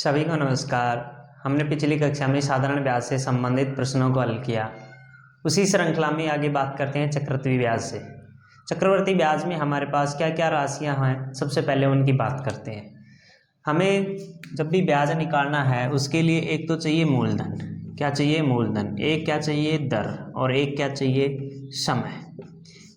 सभी को नमस्कार। हमने पिछली कक्षा में साधारण ब्याज से संबंधित प्रश्नों को हल किया। उसी श्रृंखला में आगे बात करते हैं चक्रवृद्धि ब्याज से। चक्रवृद्धि ब्याज में हमारे पास क्या क्या राशियां हैं, सबसे पहले उनकी बात करते हैं। हमें जब भी ब्याज निकालना है उसके लिए एक तो चाहिए मूलधन। क्या चाहिए? मूलधन। एक क्या चाहिए? दर। और एक क्या चाहिए? समय।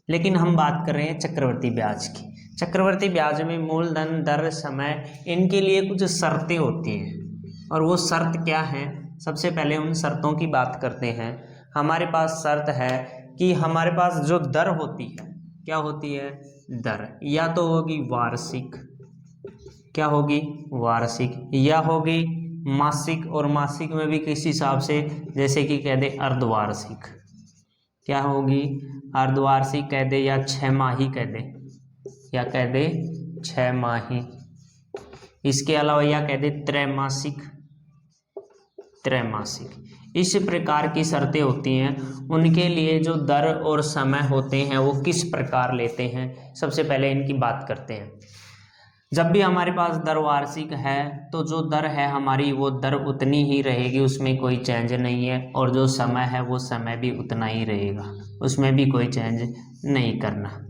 लेकिन हम बात कर रहे हैं चक्रवृद्धि ब्याज की। चक्रवृद्धि ब्याज में मूलधन, दर, समय, इनके लिए कुछ शर्तें होती हैं। और वो शर्त क्या हैं, सबसे पहले उन शर्तों की बात करते हैं। हमारे पास शर्त है कि हमारे पास जो दर होती है, क्या होती है? दर या तो होगी वार्षिक, क्या होगी? वार्षिक, या होगी मासिक, और मासिक में भी किस हिसाब से, जैसे कि कह दे अर्धवार्षिक। क्या होगी? अर्धवार्षिक कह दे, या 6 माही कह दे, या कह दे 6 माही। इसके अलावा या कह दे त्रैमासिक। त्रैमासिक इस प्रकार की शर्तें होती हैं। उनके लिए जो दर और समय होते हैं वो किस प्रकार लेते हैं, सबसे पहले इनकी बात करते हैं। जब भी हमारे पास दर वार्षिक है तो जो दर है हमारी, वो दर उतनी ही रहेगी, उसमें कोई चेंज नहीं है। और जो समय है वो समय भी उतना ही रहेगा, उसमें भी कोई चेंज नहीं करना।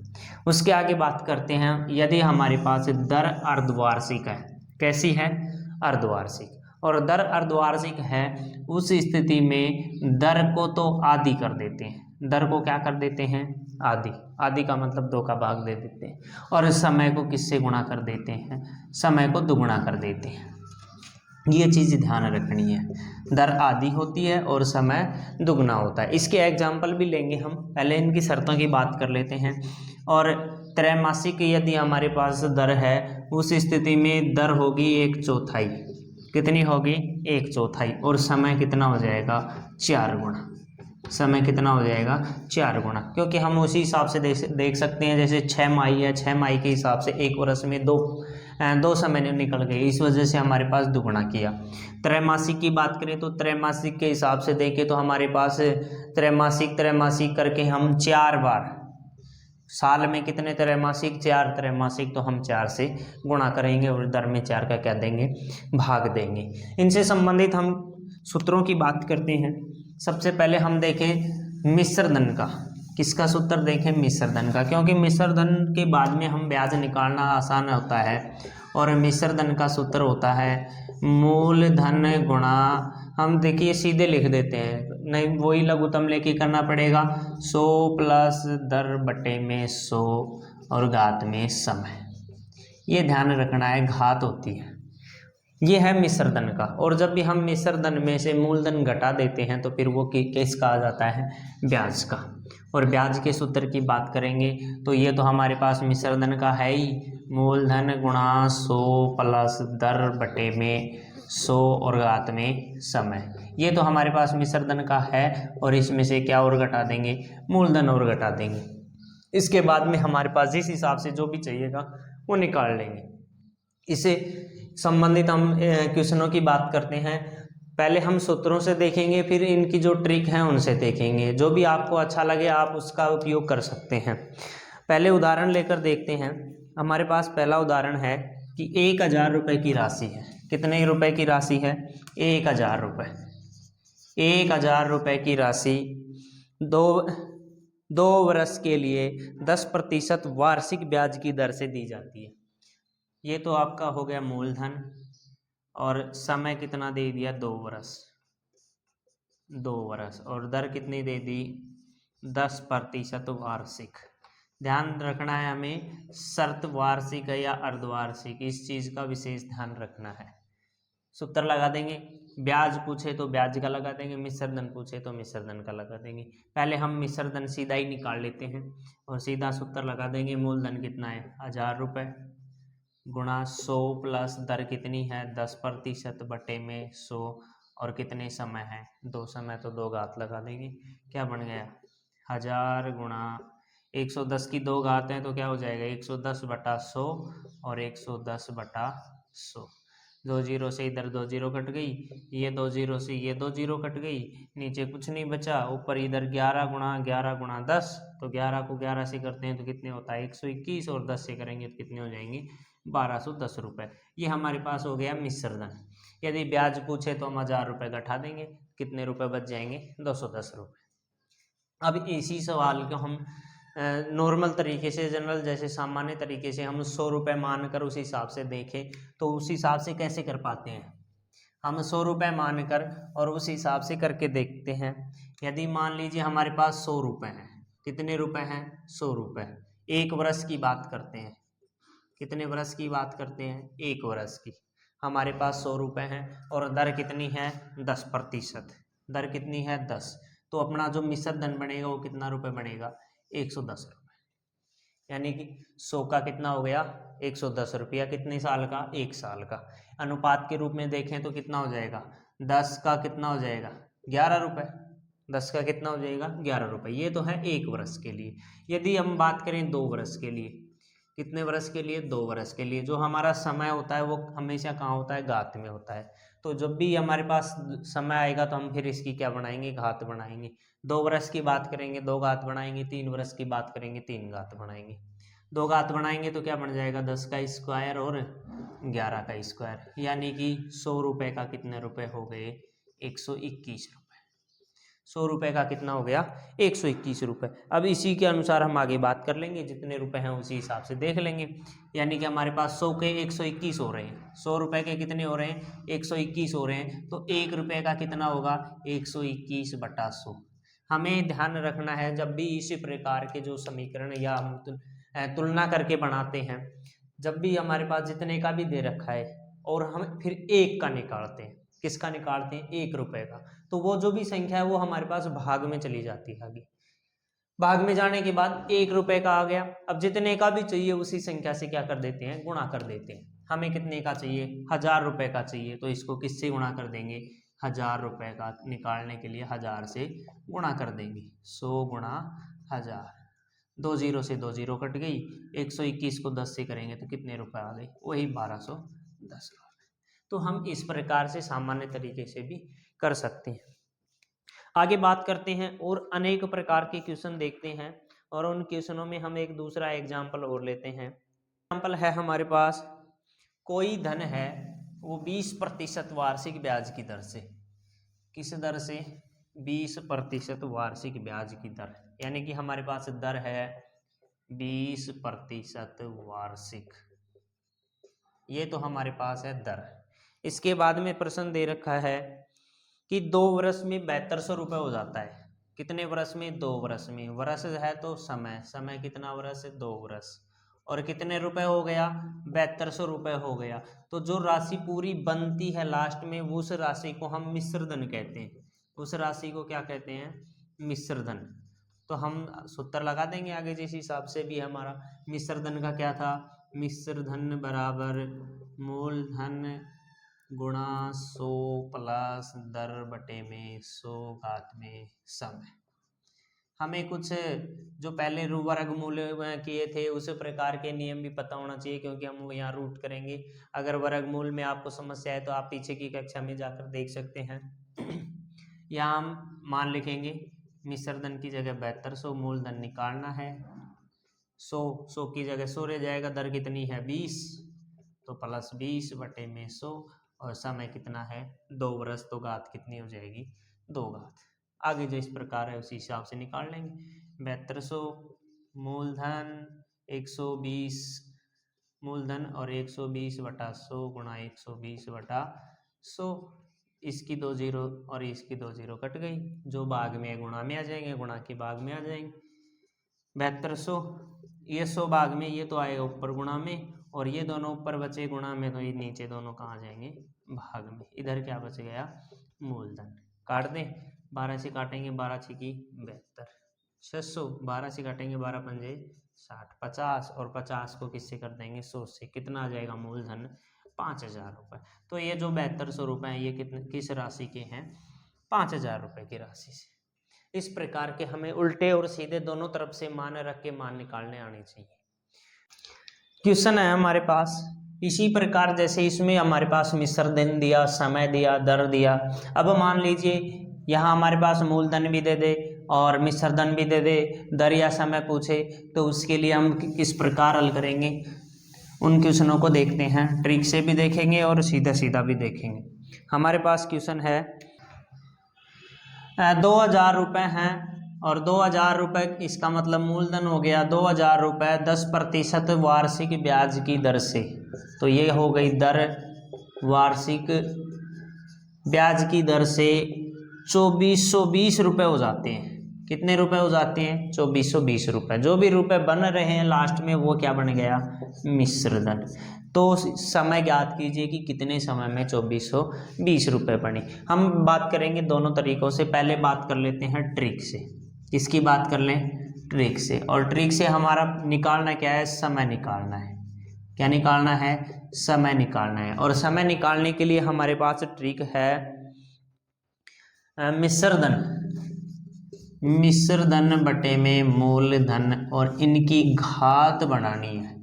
उसके आगे बात करते हैं, यदि हमारे पास दर अर्धवार्षिक है। कैसी है? अर्धवार्षिक। और दर अर्धवार्षिक है, उस स्थिति में दर को तो आधी कर देते हैं। दर को क्या कर देते हैं? आधी। आधी का मतलब 2 का भाग दे देते हैं। और समय को किससे गुणा कर देते हैं? समय को दुगुना कर देते हैं। ये चीज़ ध्यान रखनी है। दर आधी होती है और समय दुगना होता है। इसके एग्जाम्पल भी लेंगे हम, पहले इनकी शर्तों की बात कर लेते हैं। और त्रैमासिक यदि हमारे पास दर है, उस स्थिति में दर होगी 1/4। कितनी होगी? 1/4। और समय कितना हो जाएगा? 4 गुना। समय कितना हो जाएगा? 4 गुना। क्योंकि हम उसी हिसाब से देख सकते हैं, जैसे 6 माही है, 6 माही के हिसाब से एक वर्ष में दो समय निकल गए, इस वजह से हमारे पास दुगुना किया। त्रैमासिक की बात करें तो त्रैमासिक के हिसाब से देखें तो हमारे पास त्रैमासिक करके हम 4 बार, साल में कितने त्रैमासिक? 4 त्रैमासिक, तो हम 4 से गुणा करेंगे और दर में 4 का क्या देंगे? भाग देंगे। इनसे संबंधित हम सूत्रों की बात करते हैं। सबसे पहले हम देखें मिश्र धन का। किसका सूत्र देखें? मिश्र धन का। क्योंकि मिश्र धन के बाद में हम ब्याज निकालना आसान होता है। और मिश्र धन का सूत्र होता है मूलधन गुणा, हम देखिए सीधे लिख देते हैं, नहीं वही लघुत्तम लेके करना पड़ेगा, 100 प्लस दर बटे में 100 और घात में समय। ये ध्यान रखना है, घात होती है। ये है मिश्र धन का। और जब भी हम मिश्र धन में से मूलधन घटा देते हैं तो फिर वो किसका आ जाता है? ब्याज का। और ब्याज के सूत्र की बात करेंगे तो ये तो हमारे पास मिश्र धन का है ही, मूलधन गुणा 100 प्लस दर बटे में 100 और घात में समय। ये तो हमारे पास मिश्र धन का है। और इसमें से क्या और घटा देंगे? मूलधन और घटा देंगे। इसके बाद में हमारे पास जिस हिसाब से जो भी चाहिएगा वो निकाल लेंगे। इसे संबंधित हम क्वेश्चनों की बात करते हैं। पहले हम सूत्रों से देखेंगे, फिर इनकी जो ट्रिक है उनसे देखेंगे। जो भी आपको अच्छा लगे आप उसका उपयोग कर सकते हैं। पहले उदाहरण लेकर देखते हैं। हमारे पास पहला उदाहरण है कि 1000 रुपये की राशि है। कितने रुपए की राशि है? 1000 रुपये। 1000 रुपये की राशि दो वर्ष के लिए 10% वार्षिक ब्याज की दर से दी जाती है। ये तो आपका हो गया मूलधन। और समय कितना दे दिया? 2 वर्ष। 2 वर्ष। और दर कितनी दे दी? 10% वार्षिक। ध्यान रखना है हमें, शर्त वार्षिक है या अर्धवार्षिक, इस चीज़ का विशेष ध्यान रखना है। सूत्र लगा देंगे। ब्याज पूछे तो ब्याज का लगा देंगे, मिश्र धन पूछे तो मिश्र धन का लगा देंगे। पहले हम मिश्र धन सीधा ही निकाल लेते हैं और सीधा सूत्र लगा देंगे। मूलधन कितना है? 1000 रुपये गुणा 100 प्लस दर कितनी है? 10% बटे में 100 और कितने समय है? 2 समय, तो 2 घात लगा देंगे। क्या बन गया? 1000 गुणा 110 की 2 घात है तो क्या हो जाएगा? 110/100 और 110/100। 2 जीरो से इधर 2 जीरो कट गई, ये 2 जीरो से ये 2 जीरो कट गई, नीचे कुछ नहीं बचा। ऊपर इधर 11 गुणा 10, तो 11 को 11 से करते हैं तो कितने होता है? 121। और 10 से करेंगे तो कितने हो जाएंगे? 1210 रुपये। ये हमारे पास हो गया मिश्र धन। यदि ब्याज पूछे तो हम 1000 रुपये घटा देंगे, कितने रुपए बच जाएंगे? 210 रुपये। अब इसी सवाल को हम नॉर्मल तरीके से, जनरल जैसे सामान्य तरीके से हम 100 रुपये मानकर उस हिसाब से देखें तो उस हिसाब से कैसे कर पाते हैं? हम 100 रुपये मानकर और उस हिसाब से करके देखते हैं। यदि मान लीजिए हमारे पास 100 रुपये हैं, कितने रुपए हैं? 100 रुपये। एक वर्ष की बात करते हैं, कितने वर्ष की बात करते हैं? एक वर्ष की। हमारे पास 100 रुपये हैं और दर कितनी है? 10%। दर कितनी है? 10। तो अपना जो मिश्र धन बनेगा वो कितना रुपए बनेगा? 110 रुपये। यानी कि 100 का कितना हो गया? 110 रुपया। कितने साल का? 1 साल का। अनुपात के रूप में देखें तो कितना हो जाएगा? 10 का कितना हो जाएगा? 11 रुपये। 10 का कितना हो जाएगा? 11 रुपये। ये तो है 1 वर्ष के लिए। यदि हम बात करें 2 वर्ष के लिए, कितने वर्ष के लिए? 2 वर्ष के लिए। जो हमारा समय होता है वो हमेशा कहाँ होता है? घात में होता है। तो जब भी हमारे पास समय आएगा तो हम फिर इसकी क्या बनाएंगे? घात बनाएंगे। 2 वर्ष की बात करेंगे 2 घात बनाएंगे, 3 वर्ष की बात करेंगे 3 घात बनाएंगे। 2 घात बनाएंगे तो क्या बन जाएगा? 10 का स्क्वायर और 11 का स्क्वायर। यानी कि 100 रुपये का कितने रुपए हो गए? 121 रुपये। 100 रुपये का कितना हो गया? 121 रुपये। अब इसी के अनुसार हम आगे बात कर लेंगे, जितने रुपए हैं उसी हिसाब से देख लेंगे। यानी कि हमारे पास 100 के 121 हो रहे हैं। 100 रुपये के कितने हो रहे हैं? 121 हो रहे हैं। तो 1 रुपये का कितना होगा? 121/100। हमें ध्यान रखना है जब भी इसी प्रकार के जो समीकरण या हम तुलना करके बनाते हैं, जब भी हमारे पास जितने का भी दे रखा है और हम फिर 1 का निकालते हैं, किसका निकालते हैं? 1 रुपये का, तो वो जो भी संख्या है वो हमारे पास भाग में चली जाती है। आगे भाग में जाने के बाद 1 रुपये का आ गया। अब जितने का भी चाहिए उसी संख्या से क्या कर देते हैं? गुणा कर देते हैं। हमें कितने का चाहिए? 1000 रुपये का चाहिए, तो इसको किससे गुणा कर देंगे? 1000 रुपये का निकालने के लिए 1000 से गुणा कर देंगे। 100 गुणा 1000। 2 जीरो से 2 जीरो कट गई। 121 को 10 से करेंगे तो कितने रुपए आ गए? वही 1210 रुपये। तो हम इस प्रकार से सामान्य तरीके से भी कर सकते हैं। आगे बात करते हैं और अनेक प्रकार के क्वेश्चन देखते हैं और उन क्वेश्चनों में हम एक दूसरा एग्जाम्पल और लेते हैं। एग्जाम्पल है हमारे पास, कोई धन है वो 20% वार्षिक ब्याज की दर से, किस दर से? 20% वार्षिक ब्याज की दर। यानी कि हमारे पास दर है 20% वार्षिक, ये तो हमारे पास है दर। इसके बाद में प्रश्न दे रखा है कि 2 वर्ष में 7200 रुपये हो जाता है। कितने वर्ष में? 2 वर्ष में। वर्ष है तो समय, समय कितना वर्ष है? 2 वर्ष। और कितने रुपए हो गया? 7200 रुपये हो गया। तो जो राशि पूरी बनती है लास्ट में उस राशि को हम मिश्र धन कहते हैं। उस राशि को क्या कहते हैं? मिश्र धन। तो हम सूत्र लगा देंगे आगे, जिस हिसाब से भी हमारा मिश्र धन का क्या था? मिश्र धन बराबर मूलधन गुणा 100 प्लस दर बटे में 100 घात में समय। हमें कुछ जो पहले वर्गमूल किए थे उस प्रकार के नियम भी पता होना चाहिए, क्योंकि हम यहाँ रूट करेंगे। अगर वर्गमूल में आपको समस्या है तो आप पीछे की कक्षा में जाकर देख सकते हैं। यहाँ हम मान लिखेंगे मिश्र धन की जगह 7200, मूलधन निकालना है। 100 की जगह 100 रह जाएगा। दर कितनी है? 20, तो प्लस 20 बटे में 100 और समय कितना है? 2 वर्ष। तो घात कितनी हो जाएगी? 2 घात। आगे जो इस प्रकार है उसी हिसाब से निकाल लेंगे। 7200 मूलधन 120 मूलधन और 120/100 गुणा 120/100। इसकी 2 जीरो और इसकी 2 जीरो कट गई। जो भाग में गुणा में आ जाएंगे, गुणा के भाग में आ जाएंगे। 7200 ये 100 भाग में, ये तो आएगा ऊपर गुणा में, और ये दोनों ऊपर बचे गुणा में, तो ये नीचे दोनों कहाँ जाएंगे? भाग में। इधर क्या बच गया? मूलधन। काट दें, 12 से काटेंगे 12 छीकी 72, 600। 12 से काटेंगे 12 पंजे 60, 50 और 50 को किससे कर देंगे? 100 से। कितना आ जाएगा? मूलधन 5000 रुपये। तो ये जो 7200 रुपये हैं ये किस राशि के हैं? 5000 रुपये की राशि से। इस प्रकार के हमें उल्टे और सीधे दोनों तरफ से मान रख के मान निकालने आने चाहिए। क्वेश्चन है हमारे पास इसी प्रकार, जैसे इसमें हमारे पास मिश्र धन दिया, समय दिया, दर दिया। अब मान लीजिए यहाँ हमारे पास मूलधन भी दे दे और मिश्र धन भी दे दे, दर या समय पूछे, तो उसके लिए हम किस प्रकार हल करेंगे? उन क्वेश्चनों को देखते हैं, ट्रिक से भी देखेंगे और सीधा सीधा भी देखेंगे। हमारे पास क्वेश्चन है 2000 रुपये हैं और 2000 रुपये, इसका मतलब मूलधन हो गया 2000 रुपये 10% वार्षिक ब्याज की दर से। तो ये हो गई दर, वार्षिक ब्याज की दर से 2420 रुपये हो जाते हैं। कितने रुपए हो जाते हैं? 2420 रुपये। जो भी रुपए बन रहे हैं लास्ट में वो क्या बन गया? मिश्र धन। तो समय ज्ञात कीजिए कि कितने समय में 2420 रुपये बने। हम बात करेंगे दोनों तरीकों से। पहले बात कर लेते हैं ट्रिक से। किसकी बात कर लें? ट्रिक से। और ट्रिक से हमारा निकालना क्या है? समय निकालना है। क्या निकालना है? समय निकालना है। और समय निकालने के लिए हमारे पास ट्रिक है मिश्र धन। मिश्र धन बटे में मूलधन और इनकी घात बनानी है।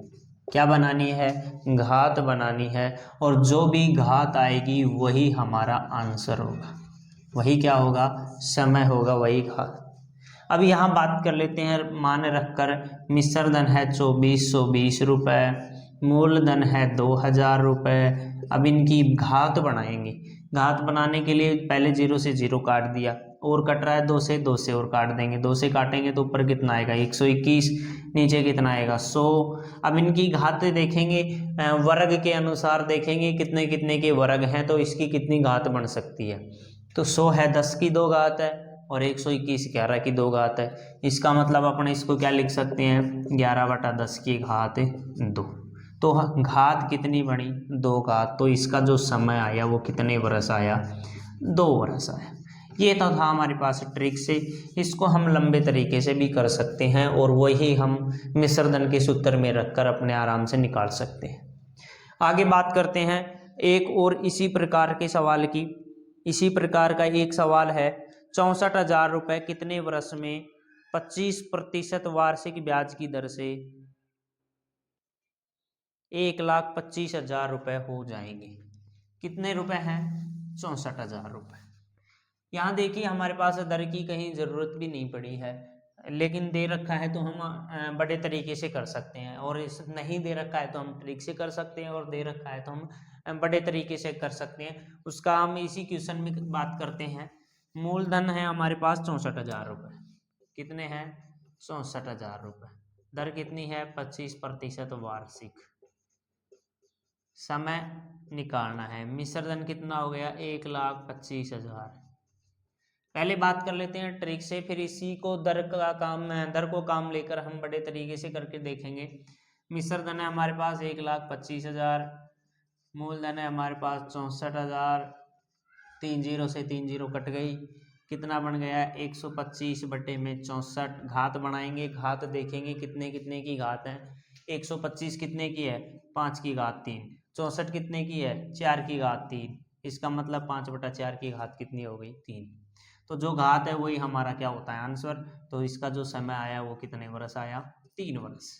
क्या बनानी है? घात बनानी है। और जो भी घात आएगी वही हमारा आंसर होगा। वही क्या होगा? समय होगा, वही घात। अब यहाँ बात कर लेते हैं मान रखकर। मिश्र धन है 2420 रुपये, मूलधन है 2000 रुपये। अब इनकी घात बनाएंगे। घात बनाने के लिए पहले 0 से 0 काट दिया, और कट रहा है 2 से और काट देंगे। 2 से काटेंगे तो ऊपर कितना आएगा? 121, नीचे कितना आएगा? 100। अब इनकी घात देखेंगे वर्ग के अनुसार, देखेंगे कितने कितने के वर्ग हैं तो इसकी कितनी घात बन सकती है। तो 100 है 10 की 2 घात है और 121 11 की 2 घात है। इसका मतलब अपन इसको क्या लिख सकते हैं? 11/10 की घात 2। तो घात कितनी बनी? 2 घात। तो इसका जो समय आया वो कितने वर्ष आया? 2 वर्ष आया। ये तो था हमारे पास ट्रिक से। इसको हम लंबे तरीके से भी कर सकते हैं और वही हम मिश्र धन के सूत्र में रखकर अपने आराम से निकाल सकते हैं। आगे बात करते हैं एक और इसी प्रकार के सवाल की। इसी प्रकार का एक सवाल है 64,000 रुपये कितने वर्ष में 25% वार्षिक ब्याज की दर से 1,25,000 रुपये हो जाएंगे। कितने रुपए हैं? 64,000 रुपये। यहाँ देखिए हमारे पास दर की कहीं ज़रूरत भी नहीं पड़ी है, लेकिन दे रखा है तो हम बड़े तरीके से कर सकते हैं, और इस नहीं दे रखा है तो हम ट्रिक से कर सकते हैं, और दे रखा है तो हम बड़े तरीके से कर सकते हैं। उसका हम इसी क्वेश्चन में बात करते हैं। मूलधन है हमारे पास 64,000 रुपये। कितने हैं? 64,000 रुपये। दर कितनी है? 25% वार्षिक। समय निकालना है। मिश्र धन कितना हो गया? 1,25,000। पहले बात कर लेते हैं ट्रिक से, फिर इसी को दर को काम लेकर हम बड़े तरीके से करके देखेंगे। मिश्र धन है हमारे पास 1,25,000, मूलधन है हमारे पास 64,000। 3 0 से 3 0 कट गई। कितना बन गया? 125 बटे में 64। घात बनाएंगे, घात देखेंगे कितने कितने की घात है। 125 कितने की है? 5 की घात 3। 64 कितने की है? 4 की घात 3। इसका मतलब 5/4 की घात कितनी हो गई? 3। तो जो घात है वही हमारा क्या होता है? आंसर। तो इसका जो समय आया वो कितने वर्ष आया? 3 वर्ष।